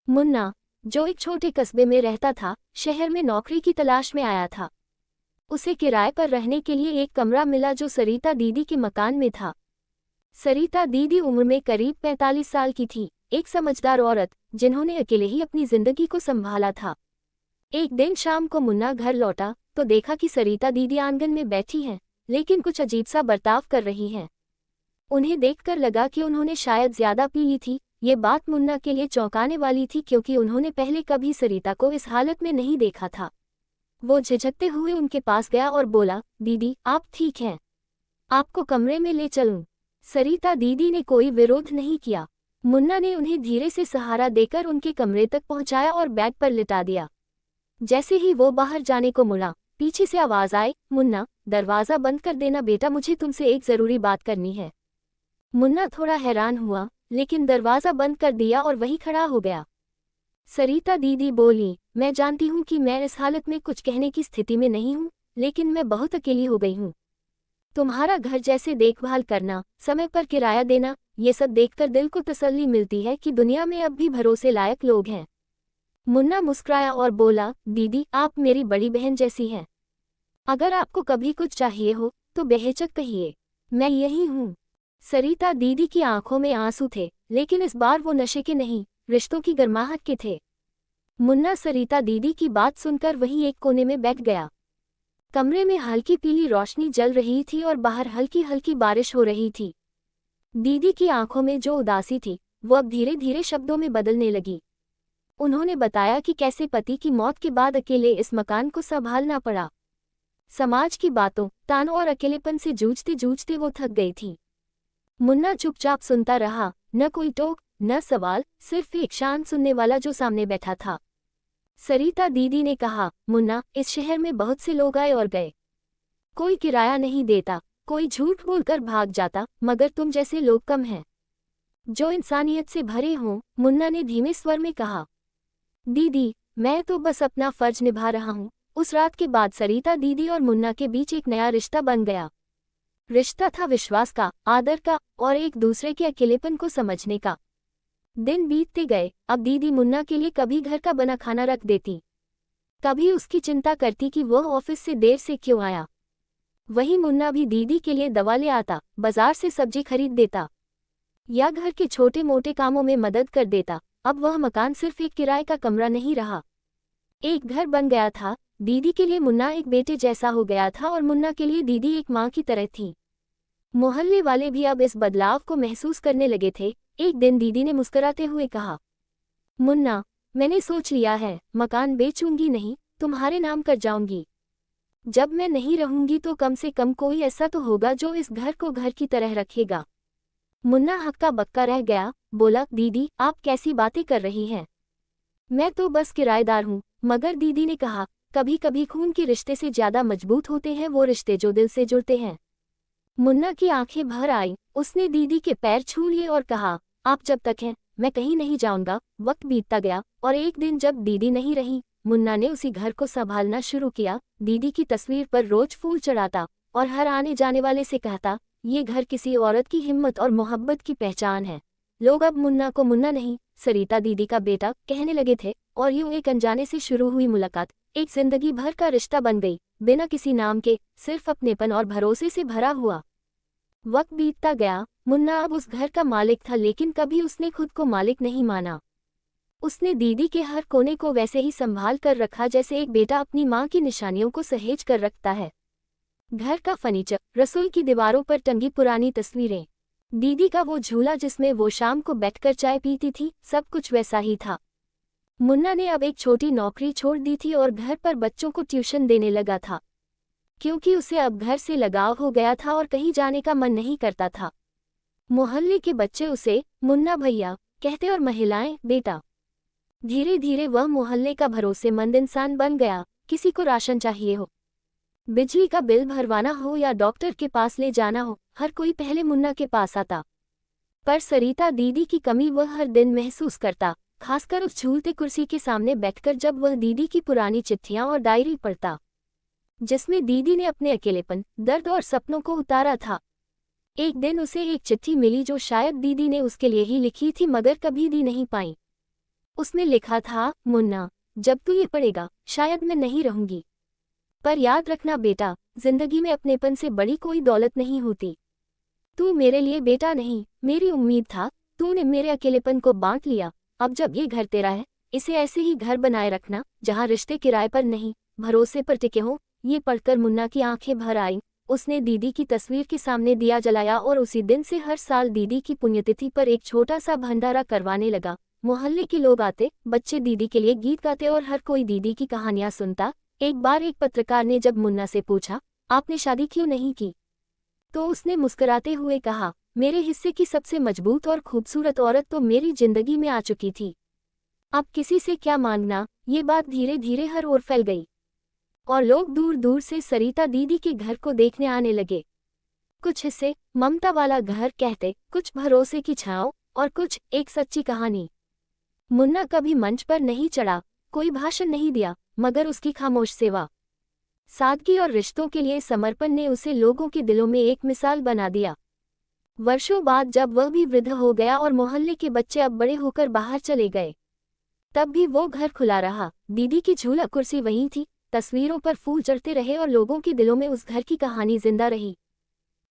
मुन्ना, जो एक छोटे कस्बे में रहता था, शहर में नौकरी की तलाश में आया था। उसे किराए पर रहने के लिए एक कमरा मिला जो सरिता दीदी के मकान में था। सरिता दीदी उम्र में करीब 45 साल की थी, एक समझदार औरत जिन्होंने अकेले ही अपनी जिंदगी को संभाला था। एक दिन शाम को मुन्ना घर लौटा तो देखा कि सरिता दीदी आंगन में बैठी हैं, लेकिन कुछ अजीब सा बर्ताव कर रही हैं। उन्हें देखकर लगा कि उन्होंने शायद ज्यादा पी ली थी। ये बात मुन्ना के लिए चौंकाने वाली थी क्योंकि उन्होंने पहले कभी सरिता को इस हालत में नहीं देखा था। वो झिझकते हुए उनके पास गया और बोला, दीदी आप ठीक हैं? आपको कमरे में ले चलूं? सरिता दीदी ने कोई विरोध नहीं किया। मुन्ना ने उन्हें धीरे से सहारा देकर उनके कमरे तक पहुंचाया और बेड पर लिटा दिया। जैसे ही वो बाहर जाने को मुड़ा, पीछे से आवाज आई, मुन्ना दरवाजा बंद कर देना बेटा, मुझे तुमसे एक जरूरी बात करनी है। मुन्ना थोड़ा हैरान हुआ, लेकिन दरवाजा बंद कर दिया और वहीं खड़ा हो गया। सरिता दीदी बोली, मैं जानती हूँ कि मैं इस हालत में कुछ कहने की स्थिति में नहीं हूँ, लेकिन मैं बहुत अकेली हो गई हूँ। तुम्हारा घर जैसे देखभाल करना, समय पर किराया देना, ये सब देखकर दिल को तसल्ली मिलती है कि दुनिया में अब भी भरोसे लायक लोग हैं। मुन्ना मुस्कुराया और बोला, दीदी आप मेरी बड़ी बहन जैसी हैं। अगर आपको कभी कुछ चाहिए हो तो बेहिचक कहिए, मैं यही हूँ। सरिता दीदी की आंखों में आंसू थे, लेकिन इस बार वो नशे के नहीं, रिश्तों की गर्माहट के थे। मुन्ना सरिता दीदी की बात सुनकर वहीं एक कोने में बैठ गया। कमरे में हल्की पीली रोशनी जल रही थी और बाहर हल्की हल्की बारिश हो रही थी। दीदी की आंखों में जो उदासी थी वो अब धीरे धीरे शब्दों में बदलने लगी। उन्होंने बताया कि कैसे पति की मौत के बाद अकेले इस मकान को संभालना पड़ा। समाज की बातों, तानों और अकेलेपन से जूझते जूझते वो थक गई थी। मुन्ना चुपचाप सुनता रहा, न कोई टोक न सवाल, सिर्फ एक शांत सुनने वाला जो सामने बैठा था। सरिता दीदी ने कहा, मुन्ना इस शहर में बहुत से लोग आए और गए। कोई किराया नहीं देता, कोई झूठ बोलकर भाग जाता, मगर तुम जैसे लोग कम हैं जो इंसानियत से भरे हों। मुन्ना ने धीमे स्वर में कहा, दीदी मैं तो बस अपना फर्ज निभा रहा हूँ। उस रात के बाद सरिता दीदी और मुन्ना के बीच एक नया रिश्ता बन गया। रिश्ता था विश्वास का, आदर का और एक दूसरे के अकेलेपन को समझने का। दिन बीतते गए, अब दीदी मुन्ना के लिए कभी घर का बना खाना रख देती, कभी उसकी चिंता करती कि वह ऑफिस से देर से क्यों आया। वहीं मुन्ना भी दीदी के लिए दवा ले आता, बाजार से सब्जी खरीद देता या घर के छोटे मोटे कामों में मदद कर देता। अब वह मकान सिर्फ एक किराए का कमरा नहीं रहा, एक घर बन गया था। दीदी के लिए मुन्ना एक बेटे जैसा हो गया था और मुन्ना के लिए दीदी एक माँ की तरह थी। मोहल्ले वाले भी अब इस बदलाव को महसूस करने लगे थे। एक दिन दीदी ने मुस्कुराते हुए कहा, मुन्ना मैंने सोच लिया है, मकान बेचूंगी नहीं, तुम्हारे नाम कर जाऊंगी। जब मैं नहीं रहूंगी तो कम से कम कोई ऐसा तो होगा जो इस घर को घर की तरह रखेगा। मुन्ना हक्का बक्का रह गया, बोला, दीदी आप कैसी बातें कर रही हैं? मैं तो बस किराएदार हूँ। मगर दीदी ने कहा, कभी कभी खून के रिश्ते से ज्यादा मजबूत होते हैं वो रिश्ते जो दिल से जुड़ते हैं। मुन्ना की आंखें भर आईं, उसने दीदी के पैर छू लिए और कहा, आप जब तक हैं मैं कहीं नहीं जाऊंगा। वक्त बीतता गया और एक दिन जब दीदी नहीं रही, मुन्ना ने उसी घर को संभालना शुरू किया। दीदी की तस्वीर पर रोज फूल चढ़ाता और हर आने जाने वाले से कहता, ये घर किसी औरत की हिम्मत और मोहब्बत की पहचान है। लोग अब मुन्ना को मुन्ना नहीं, सरिता दीदी का बेटा कहने लगे थे और यूं एक अनजाने से शुरू हुई मुलाकात एक जिंदगी भर का रिश्ता बन गई, बिना किसी नाम के, सिर्फ अपनेपन और भरोसे से भरा हुआ। वक्त बीतता गया, मुन्ना अब उस घर का मालिक था, लेकिन कभी उसने खुद को मालिक नहीं माना। उसने दीदी के हर कोने को वैसे ही संभाल कर रखा जैसे एक बेटा अपनी माँ की निशानियों को सहेज कर रखता है। घर का फर्नीचर, रसोई की दीवारों पर टंगी पुरानी तस्वीरें, दीदी का वो झूला जिसमें वो शाम को बैठकर चाय पीती थी, सब कुछ वैसा ही था। मुन्ना ने अब एक छोटी नौकरी छोड़ दी थी और घर पर बच्चों को ट्यूशन देने लगा था, क्योंकि उसे अब घर से लगाव हो गया था और कहीं जाने का मन नहीं करता था। मोहल्ले के बच्चे उसे मुन्ना भैया कहते और महिलाएं बेटा। धीरे धीरे वह मोहल्ले का भरोसेमंद इंसान बन गया। किसी को राशन चाहिए हो, बिजली का बिल भरवाना हो या डॉक्टर के पास ले जाना हो, हर कोई पहले मुन्ना के पास आता। पर सरिता दीदी की कमी वह हर दिन महसूस करता, खासकर उस झूलते कुर्सी के सामने बैठकर जब वह दीदी की पुरानी चिट्ठियां और डायरी पढ़ता, जिसमें दीदी ने अपने अकेलेपन, दर्द और सपनों को उतारा था। एक दिन उसे एक चिट्ठी मिली जो शायद दीदी ने उसके लिए ही लिखी थी मगर कभी दी नहीं पाई। उसमें लिखा था, मुन्ना, जब तू ये पढ़ेगा शायद मैं नहीं रहूंगी, पर याद रखना बेटा, जिंदगी में अपनेपन से बड़ी कोई दौलत नहीं होती। तू मेरे लिए बेटा नहीं, मेरी उम्मीद था, तूने मेरे अकेलेपन को बांट लिया। अब जब ये घर तेरा है, इसे ऐसे ही घर बनाए रखना जहाँ रिश्ते किराए पर नहीं, भरोसे पर टिके हों। ये पढ़कर मुन्ना की आंखें भर आईं। उसने दीदी की तस्वीर के सामने दिया जलाया और उसी दिन से हर साल दीदी की पुण्यतिथि पर एक छोटा सा भंडारा करवाने लगा। मोहल्ले के लोग आते, बच्चे दीदी के लिए गीत गाते और हर कोई दीदी की कहानियां सुनता। एक बार एक पत्रकार ने जब मुन्ना से पूछा, आपने शादी क्यों नहीं की, तो उसने मुस्कुराते हुए कहा, मेरे हिस्से की सबसे मजबूत और खूबसूरत औरत तो मेरी जिंदगी में आ चुकी थी, अब किसी से क्या मांगना। ये बात धीरे धीरे हर ओर फैल गई और लोग दूर दूर से सरिता दीदी के घर को देखने आने लगे। कुछ हिस्से ममता वाला घर कहते, कुछ भरोसे की छांव और कुछ एक सच्ची कहानी। मुन्ना कभी मंच पर नहीं चढ़ा, कोई भाषण नहीं दिया, मगर उसकी खामोश सेवा, सादगी और रिश्तों के लिए समर्पण ने उसे लोगों के दिलों में एक मिसाल बना दिया। वर्षों बाद जब वह भी वृद्ध हो गया और मोहल्ले के बच्चे अब बड़े होकर बाहर चले गए, तब भी वो घर खुला रहा। दीदी की झूला कुर्सी वहीं थी, तस्वीरों पर फूल चढ़ते रहे और लोगों के दिलों में उस घर की कहानी जिंदा रही।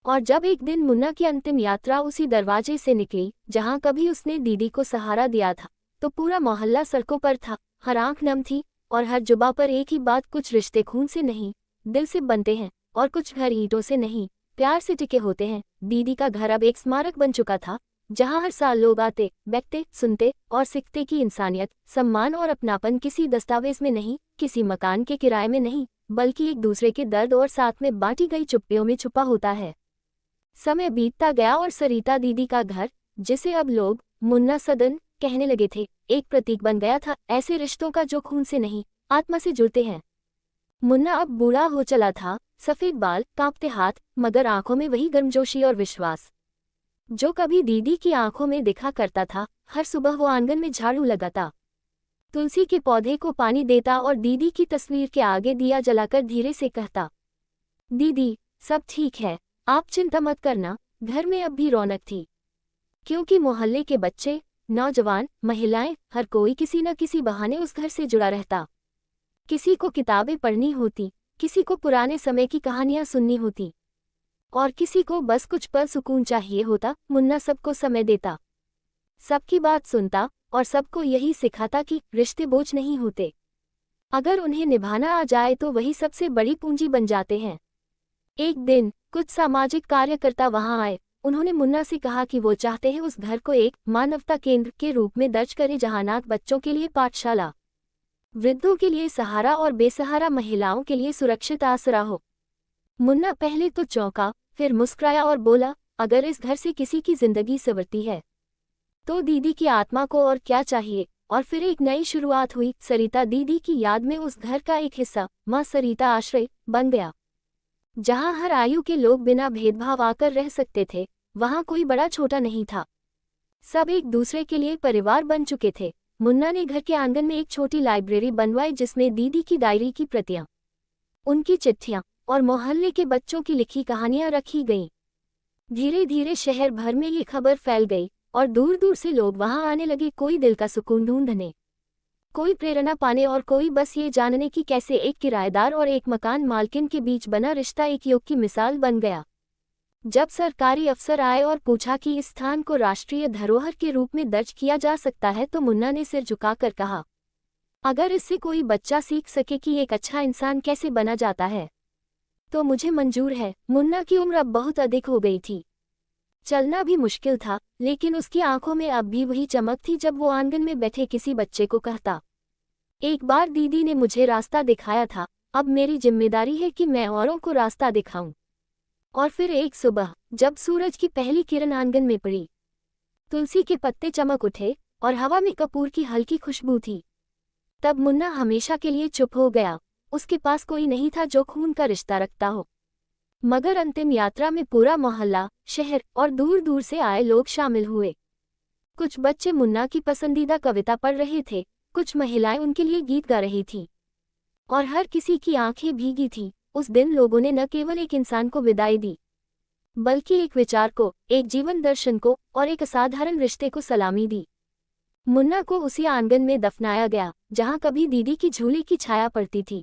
और जब एक दिन मुन्ना की अंतिम यात्रा उसी दरवाजे से निकली जहां कभी उसने दीदी को सहारा दिया था, तो पूरा मोहल्ला सड़कों पर था, हर आंख नम थी और हर जुबा पर एक ही बात, कुछ रिश्ते खून से नहीं दिल से बनते हैं और कुछ घर ईंटों से नहीं प्यार से टिके होते हैं। दीदी का घर अब एक स्मारक बन चुका था जहां हर साल लोग आते, बैठते, सुनते और सीखते कि इंसानियत, सम्मान और अपनापन किसी दस्तावेज में नहीं, किसी मकान के किराए में नहीं, बल्कि एक दूसरे के दर्द और साथ में बांटी गई चुप्पियों में छुपा होता है। समय बीतता गया और सरिता दीदी का घर, जिसे अब लोग मुन्ना सदन कहने लगे थे, एक प्रतीक बन गया था ऐसे रिश्तों का जो खून से नहीं आत्मा से जुड़ते हैं। मुन्ना अब बूढ़ा हो चला था, सफेद बाल, कांपते हाथ, मगर आंखों में वही गर्मजोशी और विश्वास जो कभी दीदी की आंखों में दिखा करता था। हर सुबह वो आंगन में झाड़ू लगाता, तुलसी के पौधे को पानी देता और दीदी की तस्वीर के आगे दिया जलाकर धीरे से कहता, दीदी सब ठीक है, आप चिंता मत करना। घर में अब भी रौनक थी, क्योंकि मोहल्ले के बच्चे, नौजवान, महिलाएं, हर कोई किसी न किसी बहाने उस घर से जुड़ा रहता। किसी को किताबें पढ़नी होती, किसी को पुराने समय की कहानियां सुननी होती और किसी को बस कुछ पल सुकून चाहिए होता। मुन्ना सबको समय देता, सबकी बात सुनता और सबको यही सिखाता कि रिश्ते बोझ नहीं होते, अगर उन्हें निभाना आ जाए तो वही सबसे बड़ी पूंजी बन जाते हैं। एक दिन कुछ सामाजिक कार्यकर्ता वहां आए। उन्होंने मुन्ना से कहा कि वो चाहते हैं उस घर को एक मानवता केंद्र के रूप में दर्ज करें जहां अनाथ बच्चों के लिए पाठशाला, वृद्धों के लिए सहारा और बेसहारा महिलाओं के लिए सुरक्षित आसरा हो। मुन्ना पहले तो चौंका, फिर मुस्कुराया और बोला, अगर इस घर से किसी की जिंदगी संवरती है तो दीदी की आत्मा को और क्या चाहिए। और फिर एक नई शुरुआत हुई। सरिता दीदी की याद में उस घर का एक हिस्सा मां सरिता आश्रय बन गया, जहां हर आयु के लोग बिना भेदभाव आकर रह सकते थे। वहां कोई बड़ा छोटा नहीं था, सब एक दूसरे के लिए परिवार बन चुके थे। मुन्ना ने घर के आंगन में एक छोटी लाइब्रेरी बनवाई जिसमें दीदी की डायरी की प्रतियां, उनकी चिट्ठियां और मोहल्ले के बच्चों की लिखी कहानियां रखी गईं। धीरे धीरे शहर भर में ये खबर फैल गई और दूर दूर से लोग वहां आने लगे, कोई दिल का सुकून ढूंढने, कोई प्रेरणा पाने और कोई बस ये जानने की कैसे एक किराएदार और एक मकान मालकिन के बीच बना रिश्ता एक योग की मिसाल बन गया। जब सरकारी अफसर आए और पूछा कि इस स्थान को राष्ट्रीय धरोहर के रूप में दर्ज किया जा सकता है तो मुन्ना ने सिर झुकाकर कहा, अगर इससे कोई बच्चा सीख सके कि एक अच्छा इंसान कैसे बना जाता है तो मुझे मंजूर है। मुन्ना की उम्र अब बहुत अधिक हो गई थी, चलना भी मुश्किल था, लेकिन उसकी आंखों में अब भी वही चमक थी जब वो आंगन में बैठे किसी बच्चे को कहता, एक बार दीदी ने मुझे रास्ता दिखाया था, अब मेरी जिम्मेदारी है कि मैं औरों को रास्ता दिखाऊं। और फिर एक सुबह जब सूरज की पहली किरण आंगन में पड़ी, तुलसी के पत्ते चमक उठे और हवा में कपूर की हल्की खुशबू थी, तब मुन्ना हमेशा के लिए चुप हो गया। उसके पास कोई नहीं था जो खून का रिश्ता रखता हो, मगर अंतिम यात्रा में पूरा मोहल्ला, शहर और दूर दूर से आए लोग शामिल हुए। कुछ बच्चे मुन्ना की पसंदीदा कविता पढ़ रहे थे, कुछ महिलाएं उनके लिए गीत गा रही थीं और हर किसी की आंखें भीगी थीं। उस दिन लोगों ने न केवल एक इंसान को विदाई दी, बल्कि एक विचार को, एक जीवन दर्शन को और एक असाधारण रिश्ते को सलामी दी। मुन्ना को उसी आंगन में दफनाया गया जहां कभी दीदी की झूली की छाया पड़ती थी।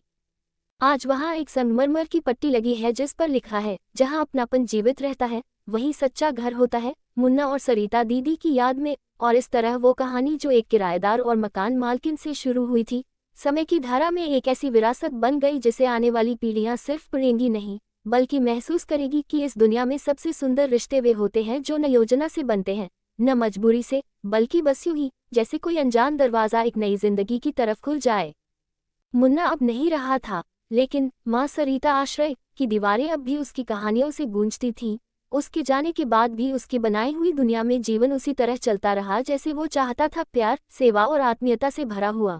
आज वहां एक संगमरमर की पट्टी लगी है जिस पर लिखा है, जहां अपनापन जीवित रहता है वहीं सच्चा घर होता है, मुन्ना और सरिता दीदी की याद में। और इस तरह वो कहानी जो एक किराएदार और मकान मालकिन से शुरू हुई थी, समय की धारा में एक ऐसी विरासत बन गई जिसे आने वाली पीढ़ियां सिर्फ पढ़ेंगी नहीं, बल्कि महसूस करेगी कि इस दुनिया में सबसे सुंदर रिश्ते वे होते हैं जो न योजना से बनते हैं, न मजबूरी से, बल्कि बस यूं ही, जैसे कोई अनजान दरवाजा एक नई जिंदगी की तरफ खुल जाए। मुन्ना अब नहीं रहा था, लेकिन माँ सरिता आश्रय की दीवारें अब भी उसकी कहानियों से गूंजती थीं। उसके जाने के बाद भी उसकी बनाई हुई दुनिया में जीवन उसी तरह चलता रहा जैसे वो चाहता था, प्यार, सेवा और आत्मीयता से भरा हुआ।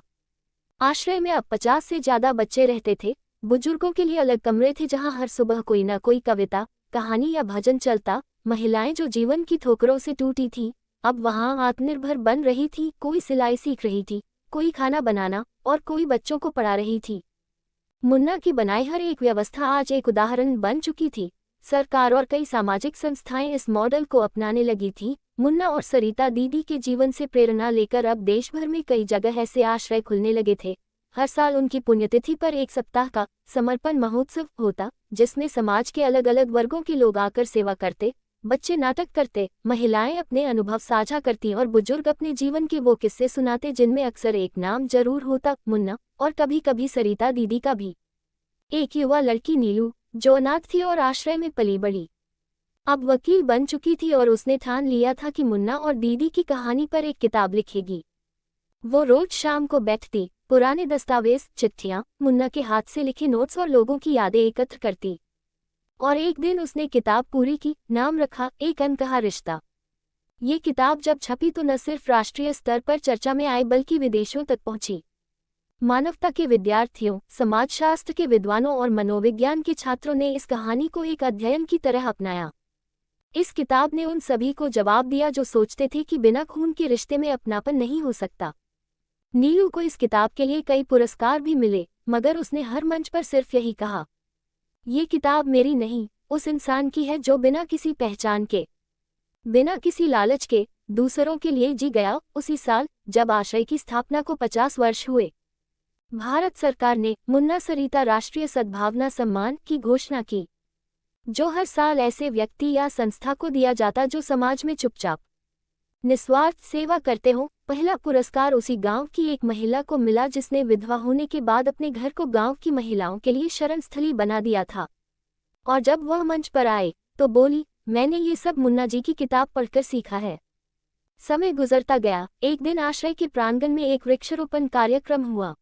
आश्रय में अब 50 से ज्यादा बच्चे रहते थे। बुजुर्गों के लिए अलग कमरे थे जहां हर सुबह कोई न कोई कविता, कहानी या भजन चलता। महिलाएं जो जीवन की ठोकरों से टूटी थीं, अब वहां आत्मनिर्भर बन रही थी। कोई सिलाई सीख रही थी, कोई खाना बनाना और कोई बच्चों को पढ़ा रही थी। मुन्ना की बनाई हर एक व्यवस्था आज एक उदाहरण बन चुकी थी। सरकार और कई सामाजिक संस्थाएं इस मॉडल को अपनाने लगी थीं। मुन्ना और सरिता दीदी के जीवन से प्रेरणा लेकर अब देश भर में कई जगह ऐसे आश्रय खुलने लगे थे। हर साल उनकी पुण्यतिथि पर एक सप्ताह का समर्पण महोत्सव होता, जिसमें समाज के अलग अलग वर्गों के लोग आकर सेवा करते, बच्चे नाटक करते, महिलाएं अपने अनुभव साझा करती और बुजुर्ग अपने जीवन के वो किस्से सुनाते जिनमें अक्सर एक नाम जरूर होता, मुन्ना, और कभी कभी सरिता दीदी का भी। एक युवा लड़की नीलू, जो अनाथ थी और आश्रय में पली बढ़ी, अब वकील बन चुकी थी और उसने ठान लिया था कि मुन्ना और दीदी की कहानी पर एक किताब लिखेगी। वो रोज शाम को बैठती, पुराने दस्तावेज, चिट्ठियां, मुन्ना के हाथ से लिखे नोट्स और लोगों की यादें एकत्र करती। और एक दिन उसने किताब पूरी की, नाम रखा एक अनकहा रिश्ता। ये किताब जब छपी तो न सिर्फ राष्ट्रीय स्तर पर चर्चा में आई बल्कि विदेशों तक पहुंची। मानवता के विद्यार्थियों, समाजशास्त्र के विद्वानों और मनोविज्ञान के छात्रों ने इस कहानी को एक अध्ययन की तरह अपनाया। इस किताब ने उन सभी को जवाब दिया जो सोचते थे कि बिना खून के रिश्ते में अपनापन नहीं हो सकता। नीलू को इस किताब के लिए कई पुरस्कार भी मिले, मगर उसने हर मंच पर सिर्फ यही कहा, ये किताब मेरी नहीं, उस इंसान की है जो बिना किसी पहचान के, बिना किसी लालच के, दूसरों के लिए जी गया। उसी साल जब आश्रय की स्थापना को 50 वर्ष हुए, भारत सरकार ने मुन्ना सरिता राष्ट्रीय सद्भावना सम्मान की घोषणा की, जो हर साल ऐसे व्यक्ति या संस्था को दिया जाता जो समाज में चुपचाप निस्वार्थ सेवा करते हो। पहला पुरस्कार उसी गांव की एक महिला को मिला जिसने विधवा होने के बाद अपने घर को गांव की महिलाओं के लिए शरणस्थली बना दिया था। और जब वह मंच पर आए तो बोली, मैंने ये सब मुन्ना जी की किताब पढ़कर सीखा है। समय गुजरता गया। एक दिन आश्रय के प्रांगण में एक वृक्षारोपण कार्यक्रम हुआ।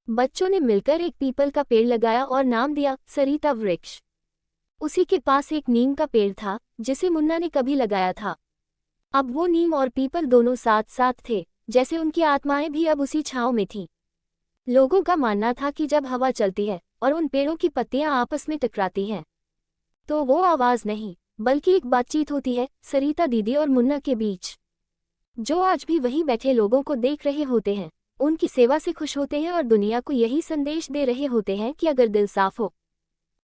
बच्चों ने मिलकर एक पीपल का पेड़ लगाया और नाम दिया सरिता वृक्ष। उसी के पास एक नीम का पेड़ था जिसे मुन्ना ने कभी लगाया था। अब वो नीम और पीपल दोनों साथ साथ थे, जैसे उनकी आत्माएं भी अब उसी छांव में थीं। लोगों का मानना था कि जब हवा चलती है और उन पेड़ों की पत्तियां आपस में टकराती हैं, तो वो आवाज नहीं बल्कि एक बातचीत होती है, सरिता दीदी और मुन्ना के बीच, जो आज भी वहीं बैठे लोगों को देख रहे होते हैं, उनकी सेवा से खुश होते हैं और दुनिया को यही संदेश दे रहे होते हैं कि अगर दिल साफ हो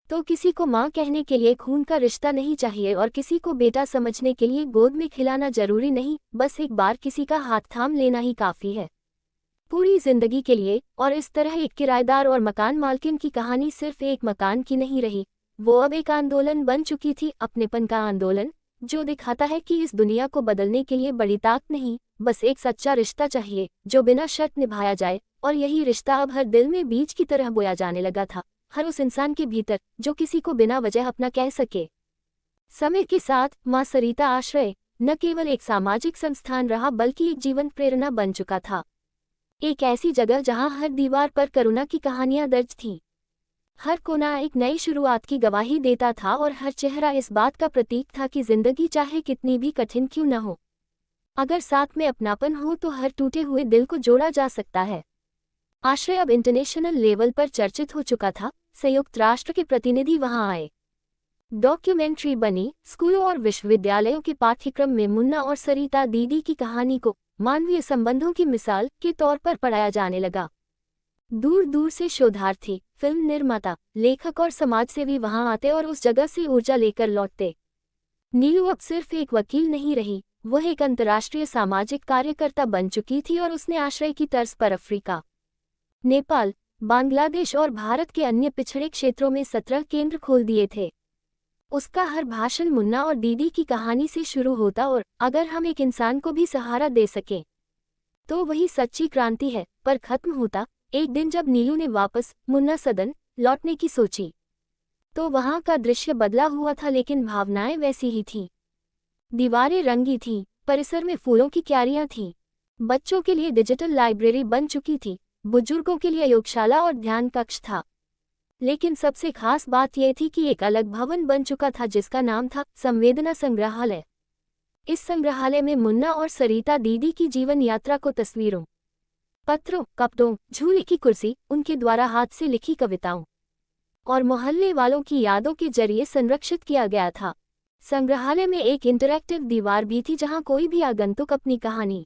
तो किसी को माँ कहने के लिए खून का रिश्ता नहीं चाहिए और किसी को बेटा समझने के लिए गोद में खिलाना जरूरी नहीं, बस एक बार किसी का हाथ थाम लेना ही काफी है पूरी जिंदगी के लिए। और इस तरह एक किराएदार और मकान मालकिन की कहानी सिर्फ एक मकान की नहीं रही, वो अब एक आंदोलन बन चुकी थी, अपनेपन का आंदोलन, जो दिखाता है कि इस दुनिया को बदलने के लिए बड़ी ताकत नहीं, बस एक सच्चा रिश्ता चाहिए जो बिना शर्त निभाया जाए। और यही रिश्ता अब हर दिल में बीज की तरह बोया जाने लगा था, हर उस इंसान के भीतर जो किसी को बिना वजह अपना कह सके। समय के साथ माँ सरिता आश्रय न केवल एक सामाजिक संस्थान रहा बल्कि एक जीवन प्रेरणा बन चुका था। एक ऐसी जगह जहाँ हर दीवार पर करुणा की कहानियां दर्ज थीं, हर कोना एक नई शुरुआत की गवाही देता था और हर चेहरा इस बात का प्रतीक था कि जिंदगी चाहे कितनी भी कठिन क्यों न हो, अगर साथ में अपनापन हो तो हर टूटे हुए दिल को जोड़ा जा सकता है। आश्रय अब इंटरनेशनल लेवल पर चर्चित हो चुका था। संयुक्त राष्ट्र के प्रतिनिधि वहां आए, डॉक्यूमेंट्री बनी, स्कूलों और विश्वविद्यालयों के पाठ्यक्रम में मुन्ना और सरिता दीदी की कहानी को मानवीय संबंधों की मिसाल के तौर पर पढ़ाया जाने लगा। दूर दूर से शोधार्थी, फिल्म निर्माता, लेखक और समाजसेवी वहां आते और उस जगह से ऊर्जा लेकर लौटते। नीलू अब सिर्फ एक वकील नहीं रही, वह एक अंतर्राष्ट्रीय सामाजिक कार्यकर्ता बन चुकी थी और उसने आश्रय की तर्ज पर अफ्रीका, नेपाल, बांग्लादेश और भारत के अन्य पिछड़े क्षेत्रों में 17 केंद्र खोल दिए थे। उसका हर भाषण मुन्ना और दीदी की कहानी से शुरू होता और अगर हम एक इंसान को भी सहारा दे सकें तो वही सच्ची क्रांति है, पर खत्म होता एक दिन जब नीलू ने वापस मुन्ना सदन लौटने की सोची। तो वहां का दृश्य बदला हुआ था, लेकिन भावनाएं वैसी ही थीं। दीवारें रंगी थीं, परिसर में फूलों की क्यारियां थीं, बच्चों के लिए डिजिटल लाइब्रेरी बन चुकी थी, बुजुर्गों के लिए योगशाला और ध्यान कक्ष था। लेकिन सबसे खास बात यह थी कि एक अलग भवन बन चुका था जिसका नाम था संवेदना संग्रहालय। इस संग्रहालय में मुन्ना और सरिता दीदी की जीवन यात्रा को तस्वीरों, पत्रों, कपड़ों, झूले की कुर्सी, उनके द्वारा हाथ से लिखी कविताओं और मोहल्ले वालों की यादों के जरिए संरक्षित किया गया था। संग्रहालय में एक इंटरैक्टिव दीवार भी थी जहां कोई भी आगंतुक अपनी कहानी,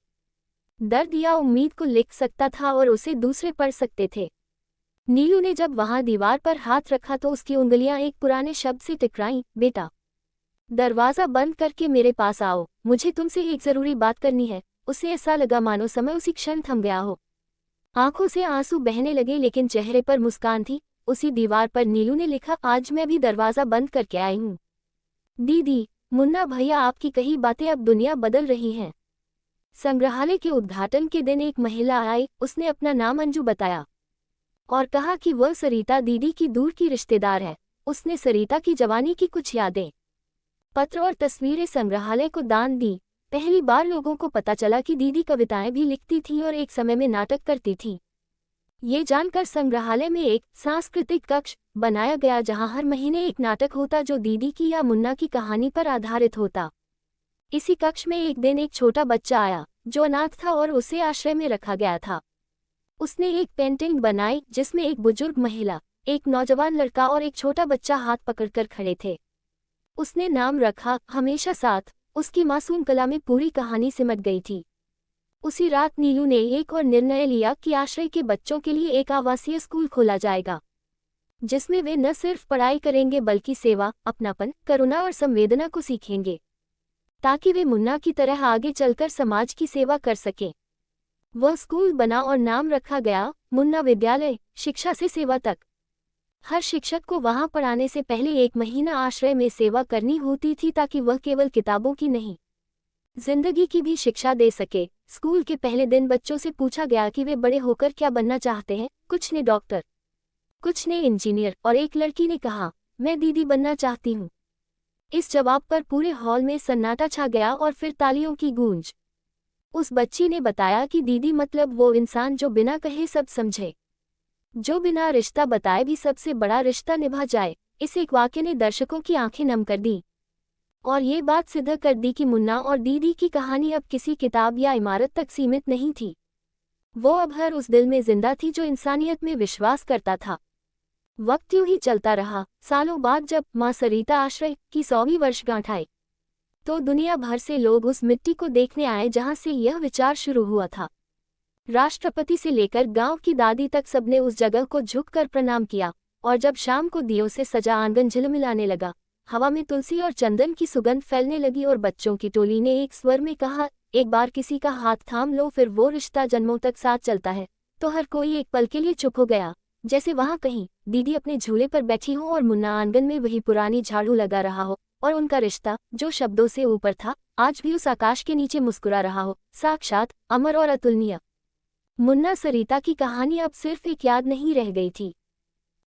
दर्द या उम्मीद को लिख सकता था और उसे दूसरे पढ़ सकते थे। नीलू ने जब वहां दीवार पर हाथ रखा तो उसकी उंगलियां एक पुराने शब्द से टकराईं, बेटा, दरवाजा बंद करके मेरे पास आओ, मुझे तुमसे एक जरूरी बात करनी है। उसे ऐसा लगा मानो समय उसी क्षण थम गया हो। आंखों से आंसू बहने लगे लेकिन चेहरे पर मुस्कान थी। उसी दीवार पर नीलू ने लिखा, आज मैं भी दरवाजा बंद करके आई हूँ। दीदी, मुन्ना भैया, आपकी कही बातें अब दुनिया बदल रही हैं। संग्रहालय के उद्घाटन के दिन एक महिला आई, उसने अपना नाम अंजू बताया और कहा कि वह सरिता दीदी की दूर की रिश्तेदार है। उसने सरिता की जवानी की कुछ यादें, पत्र और तस्वीरें संग्रहालय को दान दी। पहली बार लोगों को पता चला कि दीदी कविताएं भी लिखती थी और एक समय में नाटक करती थी। ये जानकर संग्रहालय में एक सांस्कृतिक कक्ष बनाया गया जहां हर महीने एक नाटक होता जो दीदी की या मुन्ना की कहानी पर आधारित होता। इसी कक्ष में एक दिन एक छोटा बच्चा आया जो अनाथ था और उसे आश्रय में रखा गया था। उसने एक पेंटिंग बनाई जिसमें एक बुजुर्ग महिला, एक नौजवान लड़का और एक छोटा बच्चा हाथ पकड़कर खड़े थे। उसने नाम रखा हमेशा साथ। उसकी मासूम कला में पूरी कहानी सिमट गई थी। उसी रात नीलू ने एक और निर्णय लिया कि आश्रय के बच्चों के लिए एक आवासीय स्कूल खोला जाएगा जिसमें वे न सिर्फ पढ़ाई करेंगे बल्कि सेवा, अपनापन, करुणा और संवेदना को सीखेंगे ताकि वे मुन्ना की तरह आगे चलकर समाज की सेवा कर सकें। वह स्कूल बना और नाम रखा गया मुन्ना विद्यालय, शिक्षा से सेवा तक। हर शिक्षक को वहां पढ़ाने से पहले 1 महीना आश्रय में सेवा करनी होती थी ताकि वह केवल किताबों की नहीं, जिंदगी की भी शिक्षा दे सके। स्कूल के पहले दिन बच्चों से पूछा गया कि वे बड़े होकर क्या बनना चाहते हैं। कुछ ने डॉक्टर, कुछ ने इंजीनियर और एक लड़की ने कहा, मैं दीदी बनना चाहती हूँ। इस जवाब पर पूरे हॉल में सन्नाटा छा गया और फिर तालियों की गूंज। उस बच्ची ने बताया कि दीदी मतलब वो इंसान जो बिना कहे सब समझे, जो बिना रिश्ता बताए भी सबसे बड़ा रिश्ता निभा जाए। इस एक वाक्य ने दर्शकों की आंखें नम कर दी और ये बात सिद्ध कर दी कि मुन्ना और दीदी की कहानी अब किसी किताब या इमारत तक सीमित नहीं थी। वो अब हर उस दिल में जिंदा थी जो इंसानियत में विश्वास करता था। वक्त यूं ही चलता रहा। सालों बाद जब मां सरिता आश्रय की 100वीं वर्षगांठ आई तो दुनिया भर से लोग उस मिट्टी को देखने आए जहां से यह विचार शुरू हुआ था। राष्ट्रपति से लेकर गांव की दादी तक सबने उस जगह को झुककर प्रणाम किया और जब शाम को दियों से सजा आंगन झिलमिलाने लगा, हवा में तुलसी और चंदन की सुगंध फैलने लगी और बच्चों की टोली ने एक स्वर में कहा, एक बार किसी का हाथ थाम लो फिर वो रिश्ता जन्मों तक साथ चलता है। तो हर कोई एक पल के लिए चुप हो गया, जैसे वहां कहीं दीदी अपने झूले पर बैठी हो और मुन्ना आंगन में वही पुरानी झाड़ू लगा रहा हो और उनका रिश्ता जो शब्दों से ऊपर था आज भी उस आकाश के नीचे मुस्कुरा रहा हो, साक्षात अमर और अतुलनीय। मुन्ना सरिता की कहानी अब सिर्फ एक याद नहीं रह गई थी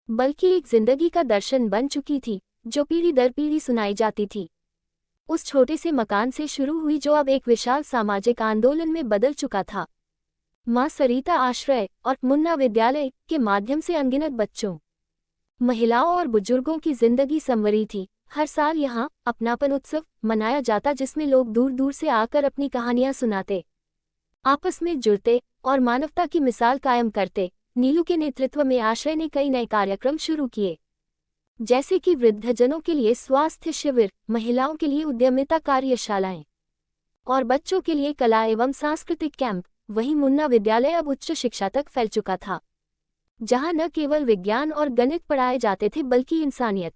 बल्कि एक जिंदगी का दर्शन बन चुकी थी जो पीढ़ी दर पीढ़ी सुनाई जाती थी। उस छोटे से मकान से शुरू हुई जो अब एक विशाल सामाजिक आंदोलन में बदल चुका था। मां सरिता आश्रय और मुन्ना विद्यालय के माध्यम से अनगिनत बच्चों, महिलाओं और बुजुर्गों की जिंदगी संवरी थी। हर साल यहाँ अपनापन उत्सव मनाया जाता जिसमें लोग दूर दूर से आकर अपनी कहानियां सुनाते, आपस में जुड़ते और मानवता की मिसाल कायम करते। नीलू के नेतृत्व में आश्रय ने कई नए कार्यक्रम शुरू किए, जैसे कि वृद्धजनों के लिए स्वास्थ्य शिविर, महिलाओं के लिए उद्यमिता कार्यशालाएं और बच्चों के लिए कला एवं सांस्कृतिक कैंप। वहीं मुन्ना विद्यालय अब उच्च शिक्षा तक फैल चुका था, जहां न केवल विज्ञान और गणित पढ़ाए जाते थे बल्कि इंसानियत,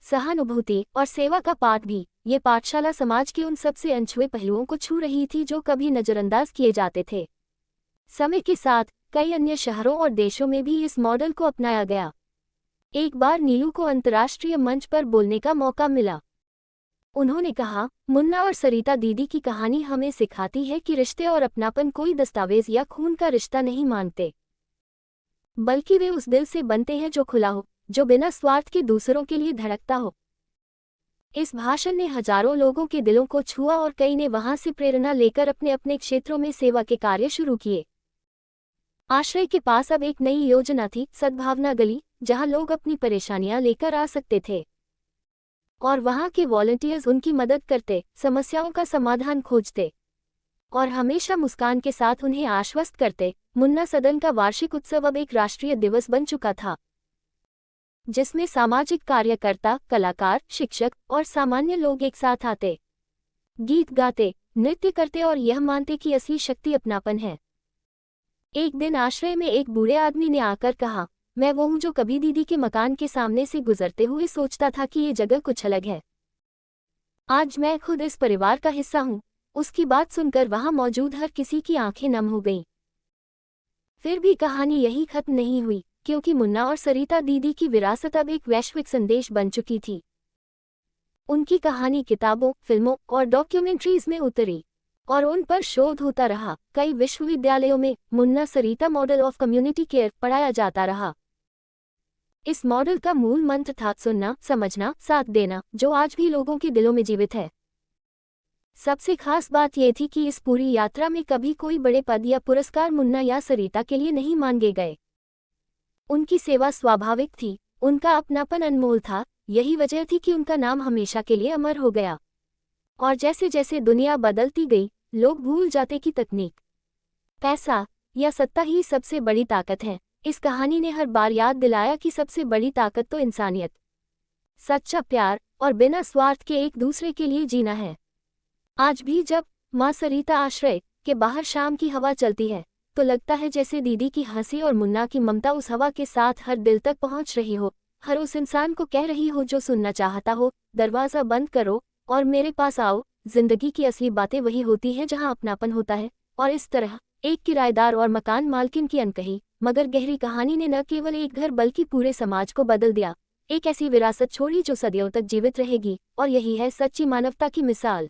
सहानुभूति और सेवा का पाठ भी। ये पाठशाला समाज के उन सबसे अनछुए पहलुओं को छू रही थी जो कभी नजरअंदाज किए जाते थे। समय के साथ कई अन्य शहरों और देशों में भी इस मॉडल को अपनाया गया। एक बार नीलू को अंतर्राष्ट्रीय मंच पर बोलने का मौका मिला। उन्होंने कहा, मुन्ना और सरिता दीदी की कहानी हमें सिखाती है कि रिश्ते और अपनापन कोई दस्तावेज या खून का रिश्ता नहीं मानते, बल्कि वे उस दिल से बनते हैं जो खुला हो, जो बिना स्वार्थ के दूसरों के लिए धड़कता हो। इस भाषण ने हजारों लोगों के दिलों को छुआ और कई ने वहां से प्रेरणा लेकर अपने अपने क्षेत्रों में सेवा के कार्य शुरू किए। आश्रय के पास अब एक नई योजना थी, सद्भावना गली, जहां लोग अपनी परेशानियां लेकर आ सकते थे और वहां के वॉलंटियर्स उनकी मदद करते, समस्याओं का समाधान खोजते और हमेशा मुस्कान के साथ उन्हें आश्वस्त करते। मुन्ना सदन का वार्षिक उत्सव अब एक राष्ट्रीय दिवस बन चुका था, जिसमें सामाजिक कार्यकर्ता, कलाकार, शिक्षक और सामान्य लोग एक साथ आते, गीत गाते, नृत्य करते और यह मानते कि असली शक्ति अपनापन है। एक दिन आश्रय में एक बूढ़े आदमी ने आकर कहा, मैं वो हूं जो कभी दीदी के मकान के सामने से गुजरते हुए सोचता था कि ये जगह कुछ अलग है। आज मैं खुद इस परिवार का हिस्सा हूं। उसकी बात सुनकर वहां मौजूद हर किसी की आंखें नम हो गईं। फिर भी कहानी यही खत्म नहीं हुई, क्योंकि मुन्ना और सरिता दीदी की विरासत अब एक वैश्विक संदेश बन चुकी थी। उनकी कहानी किताबों, फिल्मों और डॉक्यूमेंट्रीज में उतरी और उन पर शोध होता रहा। कई विश्वविद्यालयों में मुन्ना सरिता मॉडल ऑफ कम्युनिटी केयर पढ़ाया जाता रहा। इस मॉडल का मूल मंत्र था सुनना, समझना, साथ देना, जो आज भी लोगों के दिलों में जीवित है। सबसे खास बात यह थी कि इस पूरी यात्रा में कभी कोई बड़े पद या पुरस्कार मुन्ना या सरिता के लिए नहीं मांगे गए। उनकी सेवा स्वाभाविक थी, उनका अपनापन अनमोल था। यही वजह थी कि उनका नाम हमेशा के लिए अमर हो गया। और जैसे जैसे दुनिया बदलती गई, लोग भूल जाते कि तकनीक, पैसा या सत्ता ही सबसे बड़ी ताकत है। इस कहानी ने हर बार याद दिलाया कि सबसे बड़ी ताकत तो इंसानियत, सच्चा प्यार और बिना स्वार्थ के एक दूसरे के लिए जीना है। आज भी जब मां सरिता आश्रय के बाहर शाम की हवा चलती है, तो लगता है जैसे दीदी की हंसी और मुन्ना की ममता उस हवा के साथ हर दिल तक पहुंच रही हो, हर उस इंसान को कह रही हो जो सुनना चाहता हो, दरवाज़ा बंद करो और मेरे पास आओ। जिंदगी की असली बातें वही होती हैं जहां अपनापन होता है। और इस तरह एक किराएदार और मकान मालकिन की अनकही मगर गहरी कहानी ने न केवल एक घर बल्कि पूरे समाज को बदल दिया। एक ऐसी विरासत छोड़ी जो सदियों तक जीवित रहेगी, और यही है सच्ची मानवता की मिसाल।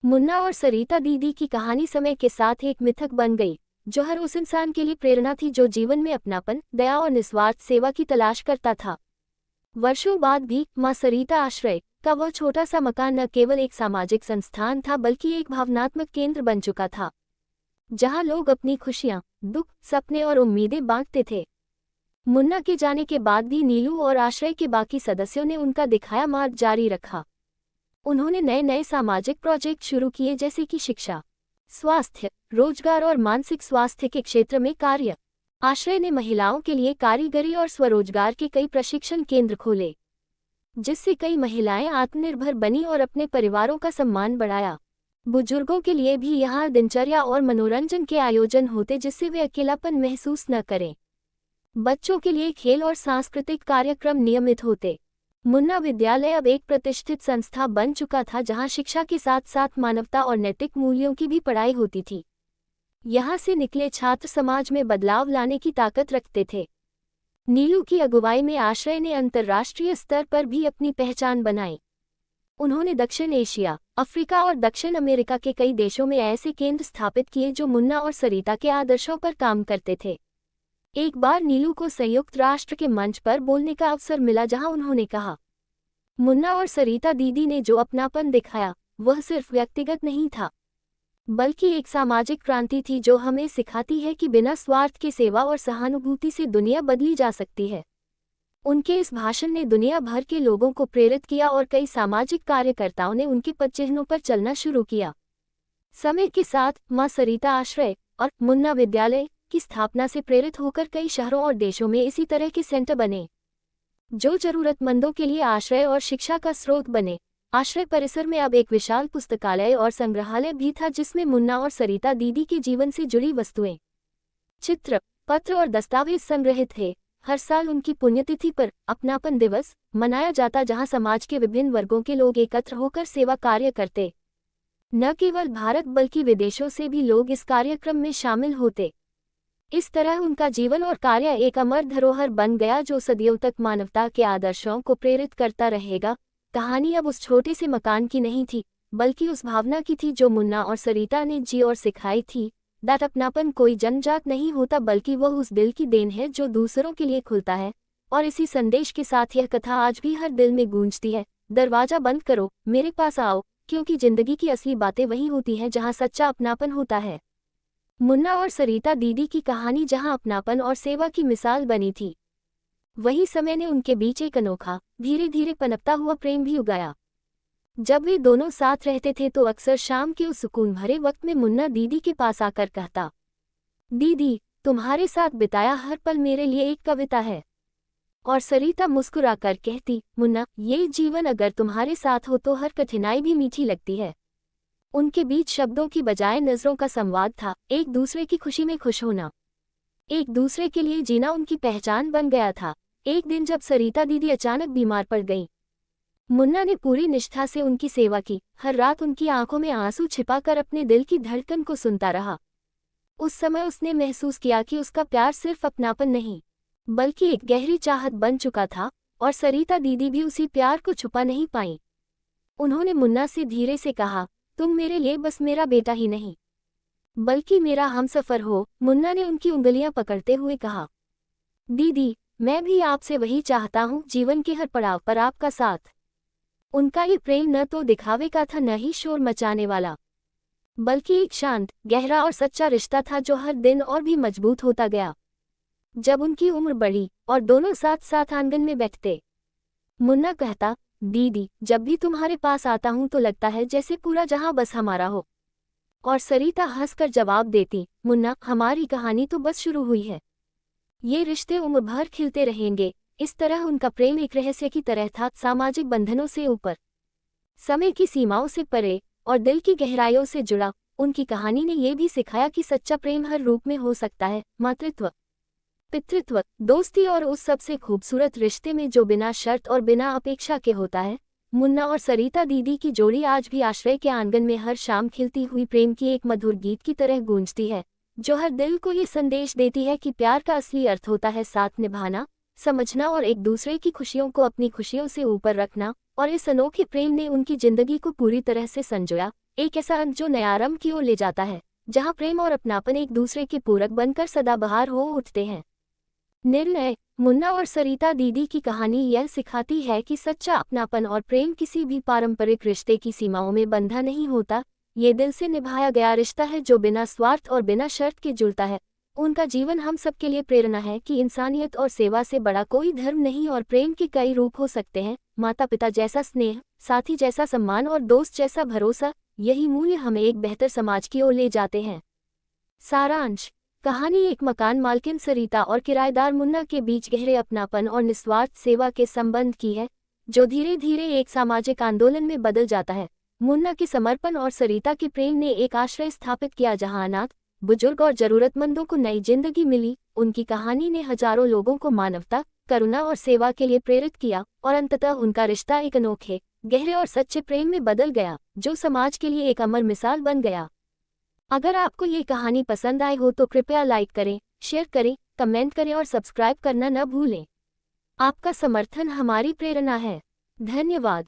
मुन्ना और सरिता दीदी की कहानी समय के साथ एक मिथक बन गई, जो हर उस इंसान के लिए प्रेरणा थी जो जीवन में अपनापन, दया और निस्वार्थ सेवा की तलाश करता था। वर्षों बाद भी मां सरिता आश्रय का वह छोटा सा मकान न केवल एक सामाजिक संस्थान था बल्कि एक भावनात्मक केंद्र बन चुका था, जहां लोग अपनी खुशियां, दुख, सपने और उम्मीदें बांटते थे। मुन्ना के जाने के बाद भी नीलू और आश्रय के बाकी सदस्यों ने उनका दिखाया मार्ग जारी रखा। उन्होंने नए नए सामाजिक प्रोजेक्ट शुरू किए, जैसे कि शिक्षा, स्वास्थ्य, रोजगार और मानसिक स्वास्थ्य के क्षेत्र में कार्य। आश्रय ने महिलाओं के लिए कारीगरी और स्वरोजगार के कई प्रशिक्षण केंद्र खोले, जिससे कई महिलाएं आत्मनिर्भर बनी और अपने परिवारों का सम्मान बढ़ाया। बुजुर्गों के लिए भी यहाँ दिनचर्या और मनोरंजन के आयोजन होते, जिससे वे अकेलापन महसूस न करें। बच्चों के लिए खेल और सांस्कृतिक कार्यक्रम नियमित होते। मुन्ना विद्यालय अब एक प्रतिष्ठित संस्था बन चुका था, जहां शिक्षा के साथ साथ मानवता और नैतिक मूल्यों की भी पढ़ाई होती थी। यहाँ से निकले छात्र समाज में बदलाव लाने की ताकत रखते थे। नीलू की अगुवाई में आश्रय ने अंतर्राष्ट्रीय स्तर पर भी अपनी पहचान बनाई। उन्होंने दक्षिण एशिया, अफ्रीका और दक्षिण अमेरिका के कई देशों में ऐसे केंद्र स्थापित किए जो मुन्ना और सरिता के आदर्शों पर काम करते थे। एक बार नीलू को संयुक्त राष्ट्र के मंच पर बोलने का अवसर मिला, जहां उन्होंने कहा, मुन्ना और सरिता दीदी ने जो अपनापन दिखाया वह सिर्फ व्यक्तिगत नहीं था, बल्कि एक सामाजिक क्रांति थी जो हमें सिखाती है कि बिना स्वार्थ के सेवा और सहानुभूति से दुनिया बदली जा सकती है। उनके इस भाषण ने दुनिया भर के लोगों को प्रेरित किया और कई सामाजिक कार्यकर्ताओं ने उनके पदचिह्नों पर चलना शुरू किया। समय के साथ मां सरिता आश्रय और मुन्ना विद्यालय की स्थापना से प्रेरित होकर कई शहरों और देशों में इसी तरह के सेंटर बने, जो जरूरतमंदों के लिए आश्रय और शिक्षा का स्रोत बने। आश्रय परिसर में अब एक विशाल पुस्तकालय और संग्रहालय भी था, जिसमें मुन्ना और सरिता दीदी के जीवन से जुड़ी वस्तुएं, चित्र, पत्र और दस्तावेज संग्रहित थे। हर साल उनकी पुण्यतिथि पर अपनापन दिवस मनाया जाता, जहां समाज के विभिन्न वर्गों के लोग एकत्र होकर सेवा कार्य करते। न केवल भारत बल्कि विदेशों से भी लोग इस कार्यक्रम में शामिल होते। इस तरह उनका जीवन और कार्य एक अमर धरोहर बन गया जो सदियों तक मानवता के आदर्शों को प्रेरित करता रहेगा। कहानी अब उस छोटे से मकान की नहीं थी, बल्कि उस भावना की थी जो मुन्ना और सरिता ने जी और सिखाई थी। दैट अपनापन कोई जन्मजात नहीं होता, बल्कि वह उस दिल की देन है जो दूसरों के लिए खुलता है। और इसी संदेश के साथ यह कथा आज भी हर दिल में गूंजती है। दरवाजा बंद करो, मेरे पास आओ, क्योंकि जिंदगी की असली बातें वही होती हैं जहां सच्चा अपनापन होता है। मुन्ना और सरिता दीदी की कहानी जहां अपनापन और सेवा की मिसाल बनी थी, वही समय ने उनके बीच एक अनोखा, धीरे धीरे पनपता हुआ प्रेम भी उगाया। जब वे दोनों साथ रहते थे तो अक्सर शाम के उस सुकून भरे वक्त में मुन्ना दीदी के पास आकर कहता, दीदी, तुम्हारे साथ बिताया हर पल मेरे लिए एक कविता है। और सरिता मुस्कुराकर कहती, मुन्ना, ये जीवन अगर तुम्हारे साथ हो तो हर कठिनाई भी मीठी लगती है। उनके बीच शब्दों की बजाय नजरों का संवाद था। एक दूसरे की खुशी में खुश होना, एक दूसरे के लिए जीना उनकी पहचान बन गया था। एक दिन जब सरिता दीदी अचानक बीमार पड़ गई, मुन्ना ने पूरी निष्ठा से उनकी सेवा की। हर रात उनकी आंखों में आंसू छिपाकर अपने दिल की धड़कन को सुनता रहा। उस समय उसने महसूस किया कि उसका प्यार सिर्फ अपनापन नहीं, बल्कि एक गहरी चाहत बन चुका था। और सरिता दीदी भी उसी प्यार को छुपा नहीं पाई। उन्होंने मुन्ना से धीरे से कहा, तुम मेरे लिए बस मेरा बेटा ही नहीं, बल्कि मेरा हमसफर हो। मुन्ना ने उनकी उंगलियां पकड़ते हुए कहा, दीदी, मैं भी आपसे वही चाहता हूँ, जीवन के हर पड़ाव पर आपका साथ। उनका ये प्रेम न तो दिखावे का था, न ही शोर मचाने वाला, बल्कि एक शांत, गहरा और सच्चा रिश्ता था जो हर दिन और भी मजबूत होता गया। जब उनकी उम्र बढ़ी और दोनों साथ साथ आंगन में बैठते, मुन्ना कहता, दीदी, जब भी तुम्हारे पास आता हूं तो लगता है जैसे पूरा जहां बस हमारा हो। और सरिता हंसकर जवाब देती, मुन्ना, हमारी कहानी तो बस शुरू हुई है। ये रिश्ते उम्र भर खिलते रहेंगे। इस तरह उनका प्रेम एक रहस्य की तरह था, सामाजिक बंधनों से ऊपर, समय की सीमाओं से परे और दिल की गहराइयों से जुड़ा। उनकी कहानी ने यह भी सिखाया कि सच्चा प्रेम हर रूप में हो सकता है, मातृत्व, पितृत्व, दोस्ती और उस सबसे खूबसूरत रिश्ते में जो बिना शर्त और बिना अपेक्षा के होता है। मुन्ना और सरिता दीदी की जोड़ी आज भी आश्रय के आंगन में हर शाम खिलती हुई प्रेम की एक मधुर गीत की तरह गूंजती है, जो हर दिल को ये संदेश देती है कि प्यार का असली अर्थ होता है साथ निभाना, समझना और एक दूसरे की खुशियों को अपनी खुशियों से ऊपर रखना। और इस अनोखे प्रेम ने उनकी जिंदगी को पूरी तरह से संजोया, एक ऐसा अंत जो नयारंभ की ओर ले जाता है, जहां प्रेम और अपनापन एक दूसरे के पूरक बनकर सदाबहार हो उठते हैं। निर्णय, मुन्ना और सरिता दीदी की कहानी यह सिखाती है कि सच्चा अपनापन और प्रेम किसी भी पारंपरिक रिश्ते की सीमाओं में बंधा नहीं होता। ये दिल से निभाया गया रिश्ता है जो बिना स्वार्थ और बिना शर्त के जुड़ता है। उनका जीवन हम सबके लिए प्रेरणा है कि इंसानियत और सेवा से बड़ा कोई धर्म नहीं और प्रेम के कई रूप हो सकते हैं। माता पिता जैसा स्नेह, साथी जैसा सम्मान और दोस्त जैसा भरोसा, यही मूल्य हमें एक बेहतर समाज की ओर ले जाते हैं। सारांश, कहानी एक मकान मालकिन सरिता और किराएदार मुन्ना के बीच गहरे अपनापन और निस्वार्थ सेवा के संबंध की है, जो धीरे धीरे एक सामाजिक आंदोलन में बदल जाता है। मुन्ना के समर्पण और सरिता के प्रेम ने एक आश्रय स्थापित किया जहां अनाथ, बुजुर्ग और जरूरतमंदों को नई जिंदगी मिली। उनकी कहानी ने हजारों लोगों को मानवता, करुणा और सेवा के लिए प्रेरित किया और अंततः उनका रिश्ता एक अनोखे, गहरे और सच्चे प्रेम में बदल गया, जो समाज के लिए एक अमर मिसाल बन गया। अगर आपको ये कहानी पसंद आई हो तो कृपया लाइक करें, शेयर करें, कमेंट करें और सब्सक्राइब करना न भूलें। आपका समर्थन हमारी प्रेरणा है। धन्यवाद।